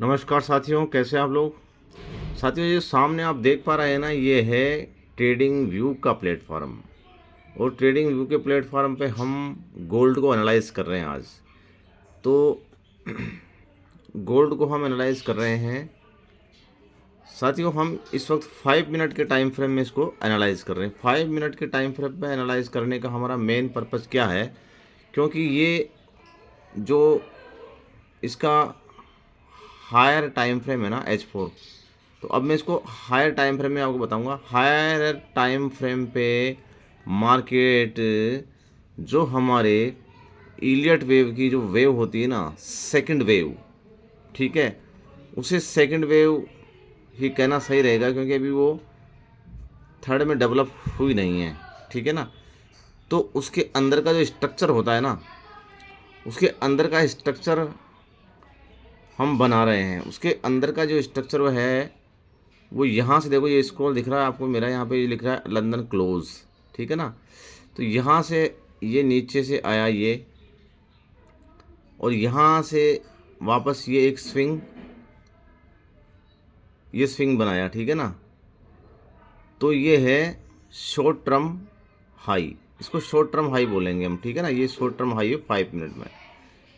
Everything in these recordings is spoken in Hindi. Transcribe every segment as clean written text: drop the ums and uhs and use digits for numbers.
नमस्कार साथियों, कैसे हैं आप लोग। साथियों, ये सामने आप देख पा रहे हैं ना, ये है ट्रेडिंग व्यू का प्लेटफॉर्म। और ट्रेडिंग व्यू के प्लेटफॉर्म पे हम गोल्ड को एनालाइज कर रहे हैं आज। तो गोल्ड को हम एनालाइज कर रहे हैं साथियों। हम इस वक्त 5 मिनट के टाइम फ्रेम में इसको एनालाइज कर रहे हैं। 5 मिनट के टाइम फ्रेम में एनालाइज करने का हमारा मेन पर्पज़ क्या है, क्योंकि ये जो इसका हायर टाइम फ्रेम है ना H4। तो अब मैं इसको हायर टाइम फ्रेम में आपको बताऊंगा। हायर टाइम फ्रेम पे मार्केट जो हमारे इलियट वेव की जो वेव होती है ना, सेकंड वेव, ठीक है, उसे सेकंड वेव ही कहना सही रहेगा, क्योंकि अभी वो थर्ड में डेवलप हुई नहीं है, ठीक है ना। तो उसके अंदर का जो स्ट्रक्चर होता है ना, उसके अंदर का स्ट्रक्चर हम बना रहे हैं। उसके अंदर का जो स्ट्रक्चर वो है, वो यहाँ से देखो, ये स्क्रॉल दिख रहा है आपको मेरा, यहाँ पे ये लिख रहा है लंदन क्लोज, ठीक है ना। तो यहाँ से ये नीचे से आया ये, और यहाँ से वापस ये एक स्विंग, ये स्विंग बनाया, ठीक है ना। तो ये है शॉर्ट टर्म हाई, इसको शॉर्ट टर्म हाई बोलेंगे हम, ठीक है ना। ये शॉर्ट टर्म हाई है 5 मिनट में,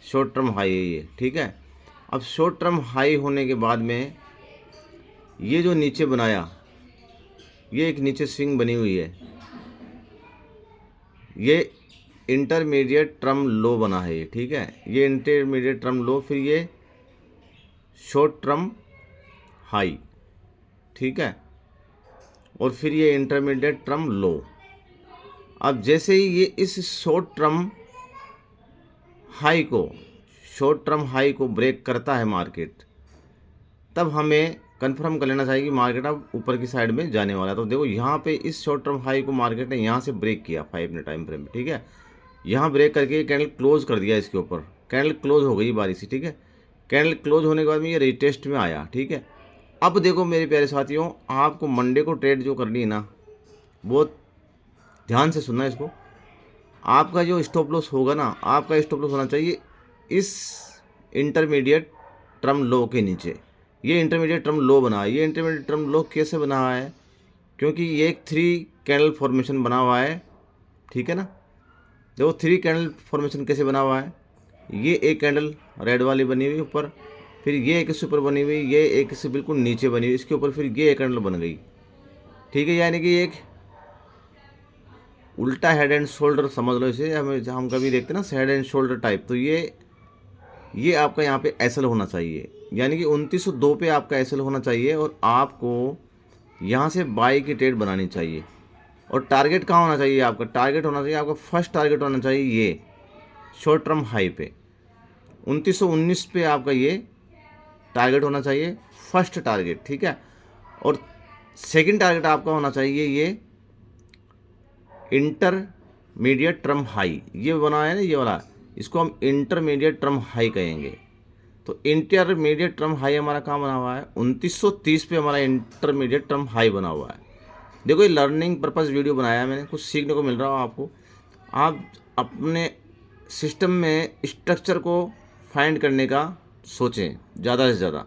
शॉर्ट टर्म हाई है ये, ठीक है। अब शॉर्ट टर्म हाई होने के बाद में ये जो नीचे बनाया, ये एक नीचे स्विंग बनी हुई है, ये इंटरमीडिएट टर्म लो बना है ये, ठीक है। ये इंटरमीडिएट टर्म लो, फिर ये शॉर्ट टर्म हाई, ठीक है, और फिर ये इंटरमीडिएट टर्म लो। अब जैसे ही ये इस शॉर्ट टर्म हाई को ब्रेक करता है मार्केट, तब हमें कंफर्म कर लेना चाहिए कि मार्केट अब ऊपर की साइड में जाने वाला है। तो देखो यहाँ पे इस शॉर्ट टर्म हाई को मार्केट ने यहाँ से ब्रेक किया 5 मिनट टाइम फ्रेम में, ठीक है। यहाँ ब्रेक करके कैंडल क्लोज कर दिया, इसके ऊपर कैंडल क्लोज हो गई बारी सी, ठीक है। कैंडल क्लोज होने के बाद में ये रिटेस्ट में आया, ठीक है। अब देखो मेरे प्यारे साथियों, आपको मंडे को ट्रेड जो करनी है ना, बहुत ध्यान से सुनना इसको। आपका जो स्टॉप लॉस होगा ना, आपका स्टॉप लॉस होना चाहिए इस इंटरमीडिएट टर्म लो के नीचे। ये इंटरमीडिएट टर्म लो बना है। ये इंटरमीडिएट टर्म लो कैसे बना हुआ है, क्योंकि ये एक 3 कैंडल फॉर्मेशन बना हुआ है, ठीक है ना। देखो 3 कैंडल फॉर्मेशन कैसे बना हुआ है। ये एक कैंडल रेड वाली बनी हुई ऊपर, फिर ये एक इससे ऊपर बनी हुई, ये एक इससे बिल्कुल नीचे बनी हुई, इसके ऊपर फिर ये एक कैंडल बन गई, ठीक है। यानी कि एक उल्टा हेड एंड शोल्डर समझ लो इसे। हम कभी देखते हैं ना हेड एंड शोल्डर टाइप, तो ये आपका यहाँ पे एसएल होना चाहिए, यानी कि 2902 पे आपका एसएल होना चाहिए, और आपको यहाँ से बाई की ट्रेड बनानी चाहिए। और टारगेट कहाँ होना चाहिए आपका, टारगेट होना चाहिए आपका, फर्स्ट टारगेट होना चाहिए ये शॉर्ट टर्म हाई पे 2919 पे आपका ये टारगेट होना चाहिए, फर्स्ट टारगेट, ठीक है। और सेकंड टारगेट आपका होना चाहिए ये इंटरमीडिएट टर्म हाई, ये बना है ना ये वाला, इसको हम इंटरमीडिएट टर्म हाई कहेंगे। तो इंटरमीडिएट टर्म हाई हमारा कहाँ बना हुआ है, 2930 पे हमारा इंटरमीडिएट टर्म हाई बना हुआ है। देखो ये लर्निंग पर्पज़ वीडियो बनाया है मैंने, कुछ सीखने को मिल रहा हो आपको। आप अपने सिस्टम में स्ट्रक्चर को फाइंड करने का सोचें ज़्यादा से ज़्यादा,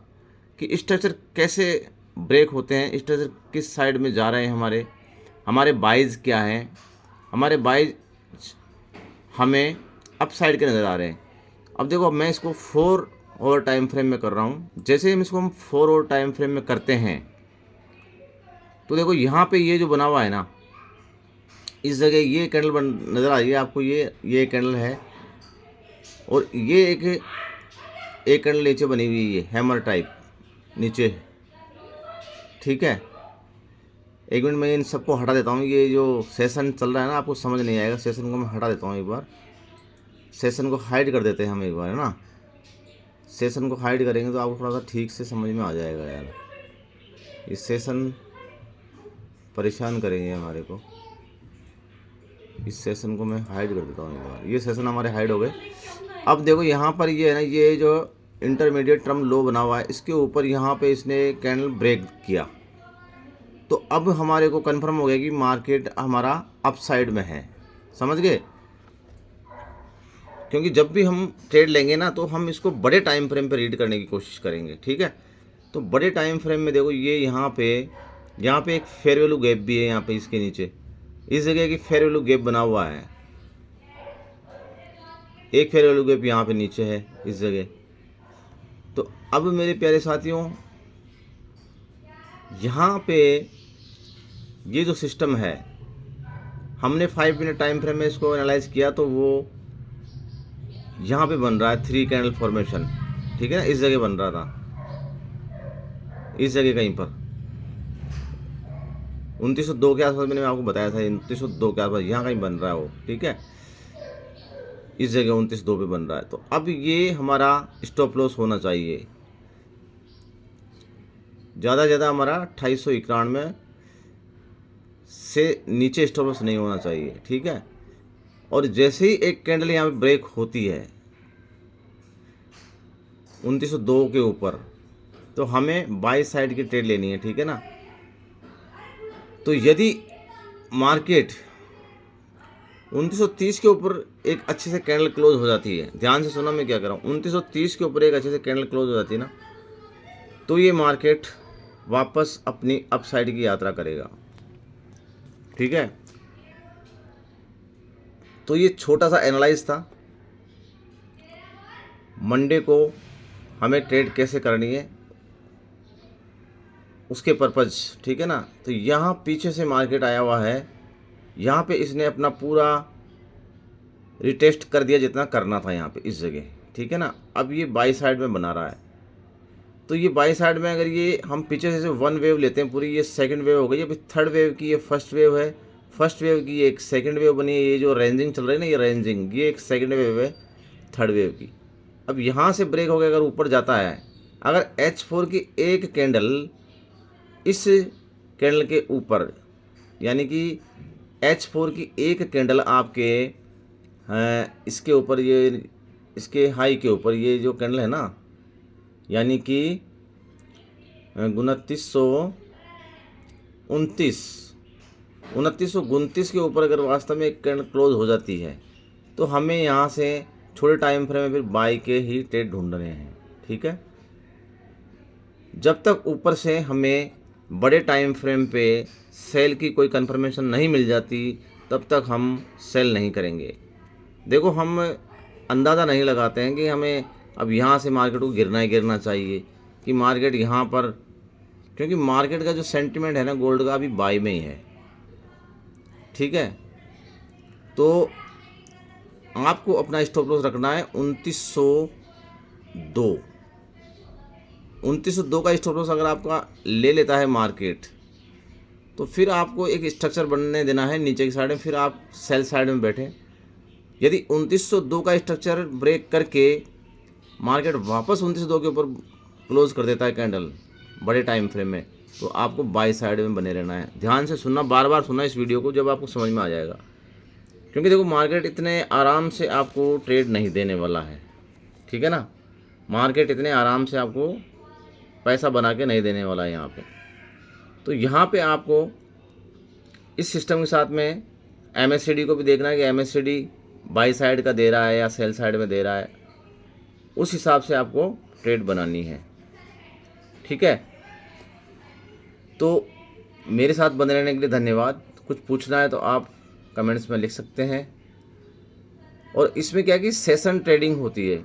कि स्ट्रक्चर कैसे ब्रेक होते हैं, स्ट्रक्चर किस साइड में जा रहे हैं, हमारे बाइज क्या हैं। हमारे बाइज हमें अप साइड के नज़र आ रहे हैं। अब देखो, अब मैं इसको 4 और टाइम फ्रेम में कर रहा हूँ। जैसे हम इसको 4 और टाइम फ्रेम में करते हैं, तो देखो यहाँ पे ये जो बना हुआ है ना, इस जगह ये कैंडल नज़र आ रही है आपको, ये कैंडल है, और ये एक कैंडल नीचे बनी हुई है हैमर टाइप नीचे, ठीक है। एक मिनट मैं इन सबको हटा देता हूँ। ये जो सेशन चल रहा है ना, आपको समझ नहीं आएगा, सेशन को मैं हटा देता हूँ एक बार। सेशन को हाइड कर देते हैं हम एक बार, है ना। सेशन को हाइड करेंगे तो आपको थोड़ा सा ठीक से समझ में आ जाएगा यार। इस सेशन परेशान करेंगे हमारे को। इस सेशन को मैं हाइड कर देता हूँ एक बार। ये सेशन हमारे हाइड हो गए। अब देखो यहाँ पर ये है ना, ये जो इंटरमीडिएट टर्म लो बना हुआ है, इसके ऊपर यहाँ पे इसने कैंडल ब्रेक किया। तो अब हमारे को कंफर्म हो गया कि मार्केट हमारा अप साइड में है, समझ गए। क्योंकि जब भी हम ट्रेड लेंगे ना तो हम इसको बड़े टाइम फ्रेम पे रीड करने की कोशिश करेंगे, ठीक है। तो बड़े टाइम फ्रेम में देखो ये यहाँ पे एक फेयर वैल्यू गैप भी है, यहाँ पे इसके नीचे इस जगह की फेयर वैल्यू गैप बना हुआ है, एक फेयर वैल्यू गैप यहाँ पे नीचे है इस जगह। तो अब मेरे प्यारे साथियों, यहाँ पे ये जो सिस्टम है, हमने 5 मिनट टाइम फ्रेम में इसको एनालाइज किया तो वो यहाँ पे बन रहा है 3 कैंडल फॉर्मेशन, ठीक है ना। इस जगह बन रहा था, इस जगह कहीं पर 2902 के आसपास मैंने आपको बताया था, 2902 के आसपास यहाँ कहीं बन रहा है वो, ठीक है। इस जगह 2902 पे बन रहा है। तो अब ये हमारा स्टॉप लॉस होना चाहिए ज़्यादा से ज़्यादा हमारा 2891 से नीचे स्टॉप लॉस नहीं होना चाहिए, ठीक है। और जैसे ही एक कैंडल यहाँ पे ब्रेक होती है 2902 के ऊपर, तो हमें बाई साइड की ट्रेड लेनी है, ठीक है ना। तो यदि मार्केट 2930 के ऊपर एक अच्छे से कैंडल क्लोज हो जाती है, ध्यान से सुना मैं क्या कर रहा हूँ, 2930 के ऊपर एक अच्छे से कैंडल क्लोज हो जाती है ना, तो ये मार्केट वापस अपनी अपसाइड की यात्रा करेगा, ठीक है। तो ये छोटा सा एनालाइज था मंडे को हमें ट्रेड कैसे करनी है उसके पर्पज़, ठीक है ना। तो यहाँ पीछे से मार्केट आया हुआ है, यहाँ पे इसने अपना पूरा रिटेस्ट कर दिया जितना करना था यहाँ पे इस जगह, ठीक है ना। अब ये बाई साइड में बना रहा है, तो ये बाई साइड में अगर ये हम पीछे से 1 वेव लेते हैं पूरी, ये सेकंड वेव हो गई, अभी थर्ड वेव की ये फर्स्ट वेव है, फर्स्ट वेव की एक सेकंड वेव बनी है, ये जो रेंजिंग चल रही है ना, ये रेंजिंग, ये एक सेकंड वेव है थर्ड वेव की। अब यहाँ से ब्रेक हो गया, अगर ऊपर जाता है, अगर H4 की एक कैंडल इस कैंडल के ऊपर, यानी कि H4 की एक कैंडल आपके इसके ऊपर, ये इसके हाई के ऊपर ये जो कैंडल है ना, यानी कि 2929 के ऊपर अगर वास्तव में एक कैंडल क्लोज हो जाती है, तो हमें यहाँ से छोटे टाइम फ्रेम में फिर बाई के ही ट्रेड ढूंढने हैं, ठीक है। जब तक ऊपर से हमें बड़े टाइम फ्रेम पे सेल की कोई कंफर्मेशन नहीं मिल जाती, तब तक हम सेल नहीं करेंगे। देखो, हम अंदाज़ा नहीं लगाते हैं कि हमें अब यहाँ से मार्केट को गिरना ही गिरना चाहिए, कि मार्केट यहाँ पर, क्योंकि मार्केट का जो सेंटिमेंट है ना गोल्ड का, अभी बाई में ही है, ठीक है। तो आपको अपना स्टॉप लॉस रखना है 2902। 2902 का स्टॉप लॉस अगर आपका ले लेता है मार्केट, तो फिर आपको एक स्ट्रक्चर बनने देना है नीचे की साइड में, फिर आप सेल साइड में बैठे। यदि 2902 का स्ट्रक्चर ब्रेक करके मार्केट वापस 2902 के ऊपर क्लोज कर देता है कैंडल बड़े टाइम फ्रेम में, तो आपको बाई साइड में बने रहना है। ध्यान से सुनना, बार बार सुनना इस वीडियो को, जब आपको समझ में आ जाएगा। क्योंकि देखो, मार्केट इतने आराम से आपको ट्रेड नहीं देने वाला है, ठीक है ना। मार्केट इतने आराम से आपको पैसा बना के नहीं देने वाला है यहाँ पे। तो यहाँ पे आपको इस सिस्टम के साथ में MACD को भी देखना है कि MACD बाई साइड का दे रहा है या सेल साइड में दे रहा है, उस हिसाब से आपको ट्रेड बनानी है, ठीक है। तो मेरे साथ बने रहने के लिए धन्यवाद। कुछ पूछना है तो आप कमेंट्स में लिख सकते हैं। और इसमें क्या है कि सेशन ट्रेडिंग होती है,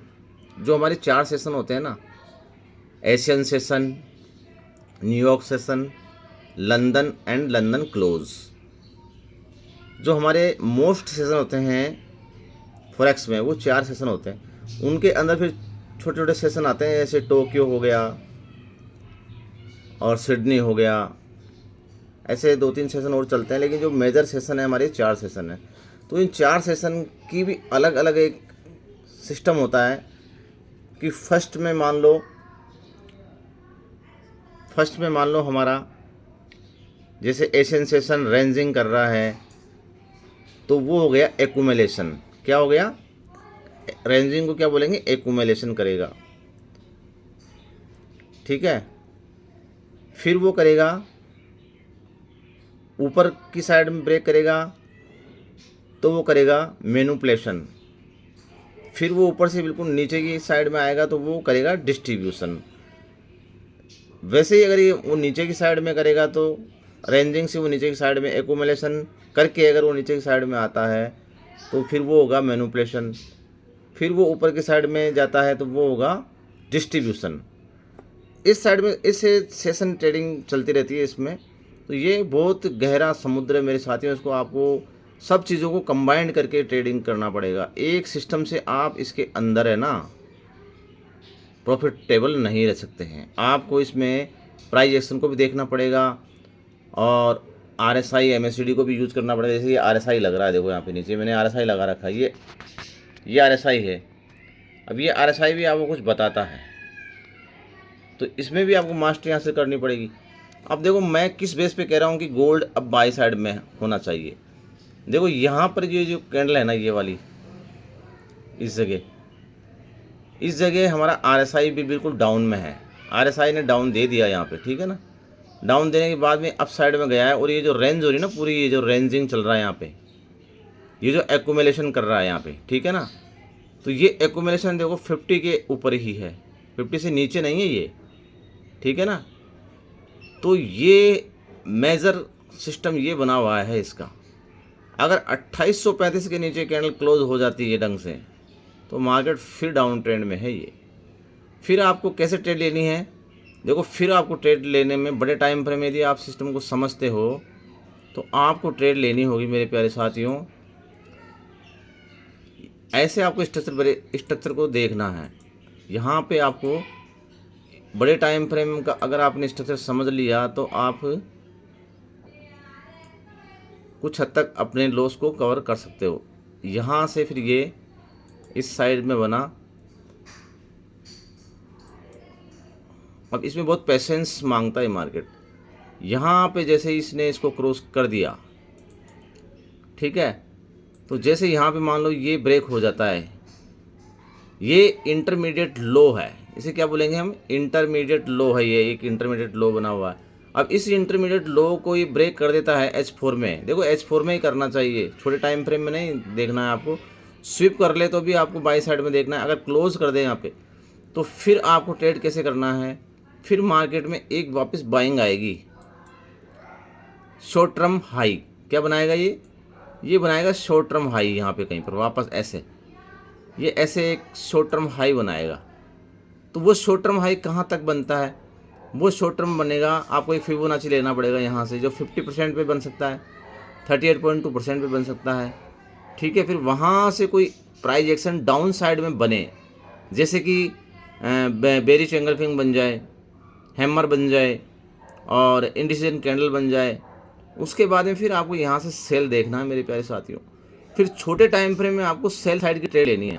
जो हमारे 4 सेशन होते हैं ना, Asian session, New York session, London and London close, जो हमारे मोस्ट सेशन होते हैं फॉरेक्स में, वो 4 सेशन होते हैं। उनके अंदर फिर छोटे छोटे सेशन आते हैं, जैसे टोक्यो हो गया और सिडनी हो गया, ऐसे 2-3 सेशन और चलते हैं। लेकिन जो मेजर सेशन है हमारे 4 सेशन है। तो इन 4 सेशन की भी अलग अलग एक सिस्टम होता है कि फर्स्ट में मान लो हमारा जैसे एशियन सेशन रेंजिंग कर रहा है, तो वो हो गया एक्यूमुलेशन। क्या हो गया? रेंजिंग को क्या बोलेंगे? एक्यूमुलेशन करेगा, ठीक है। फिर वो करेगा, ऊपर की साइड में ब्रेक करेगा तो वो करेगा मैनिपुलेशन। फिर वो ऊपर से बिल्कुल नीचे की साइड में आएगा तो वो करेगा डिस्ट्रीब्यूशन। वैसे ही अगर ये वो नीचे की साइड में करेगा तो रेंजिंग से वो नीचे की साइड में एक्यूमुलेशन करके अगर वो नीचे की साइड में आता है तो फिर वो होगा मैनिपुलेशन। फिर वो ऊपर की साइड में जाता है तो वो होगा डिस्ट्रीब्यूशन। इस साइड में इस सेशन ट्रेडिंग चलती रहती है इसमें। तो ये बहुत गहरा समुद्र है मेरे साथियों, इसको आपको सब चीज़ों को कंबाइंड करके ट्रेडिंग करना पड़ेगा। एक सिस्टम से आप इसके अंदर है ना प्रॉफिटेबल नहीं रह सकते हैं। आपको इसमें प्राइस एक्शन को भी देखना पड़ेगा और RSI MACD को भी यूज़ करना पड़ेगा। जैसे ये RSI लग रहा है, देखो यहाँ पे नीचे मैंने RSI लगा रखा है, ये RSI है। अब ये RSI भी आपको कुछ बताता है, तो इसमें भी आपको मास्टरी हासिल करनी पड़ेगी। अब देखो मैं किस बेस पे कह रहा हूँ कि गोल्ड अब बाई साइड में होना चाहिए। देखो यहाँ पर ये जो कैंडल है ना, ये वाली इस जगह हमारा RSI भी बिल्कुल डाउन में है। RSI ने डाउन दे दिया यहाँ पे, ठीक है ना। डाउन देने के बाद में अप साइड में गया है और ये जो रेंज हो रही है ना पूरी, ये जो रेंजिंग चल रहा है यहाँ पे, ये जो एक्यूमुलेशन कर रहा है यहाँ पे, ठीक है ना। तो ये एक्यूमुलेशन देखो 50 के ऊपर ही है, 50 से नीचे नहीं है ये, ठीक है ना। तो ये मेजर सिस्टम ये बना हुआ है इसका। अगर 2835 के नीचे कैंडल क्लोज हो जाती है ढंग से तो मार्केट फिर डाउन ट्रेंड में है ये। फिर आपको कैसे ट्रेड लेनी है, देखो फिर आपको ट्रेड लेने में बड़े टाइम फ्रेम में यदि आप सिस्टम को समझते हो तो आपको ट्रेड लेनी होगी मेरे प्यारे साथियों। ऐसे आपको स्ट्रक्चर को देखना है। यहाँ पे आपको बड़े टाइम फ्रेम का अगर आपने स्ट्रक्चर समझ लिया तो आप कुछ हद तक अपने लॉस को कवर कर सकते हो। यहाँ से फिर ये इस साइड में बना। अब इसमें बहुत पेशेंस मांगता है मार्केट। यहाँ पे जैसे इसने इसको क्रॉस कर दिया, ठीक है, तो जैसे यहाँ पे मान लो ये ब्रेक हो जाता है, ये इंटरमीडिएट लो है, इसे क्या बोलेंगे हम, इंटरमीडिएट लो है। ये एक इंटरमीडिएट लो बना हुआ है। अब इस इंटरमीडिएट लो को ये ब्रेक कर देता है H4 में। देखो H4 में ही करना चाहिए, छोटे टाइम फ्रेम में नहीं देखना है आपको। स्विप कर ले तो भी आपको बाई साइड में देखना है। अगर क्लोज कर दे यहाँ पे तो फिर आपको ट्रेड कैसे करना है, फिर मार्केट में एक वापस बाइंग आएगी। शॉर्ट टर्म हाई क्या बनाएगा ये बनाएगा शॉर्ट टर्म हाई। यहाँ पे कहीं पर वापस ऐसे ये ऐसे एक शॉर्ट टर्म हाई बनाएगा। तो वो शॉर्ट टर्म हाई कहाँ तक बनता है, वो शॉर्ट टर्म बनेगा, आपको एक फिबोनाची लेना पड़ेगा यहाँ से, जो 50% पे बन सकता है, 38.2% पे बन सकता है, ठीक है। फिर वहाँ से कोई प्राइस एक्शन डाउन साइड में बने, जैसे कि बेरिश एंगल्फिंग बन जाए, हैमर बन जाए और इंडिसीजन कैंडल बन जाए, उसके बाद में फिर आपको यहाँ से सेल देखना है मेरे प्यारे साथियों। फिर छोटे टाइम फ्रेम में आपको सेल साइड की ट्रेड लेनी है।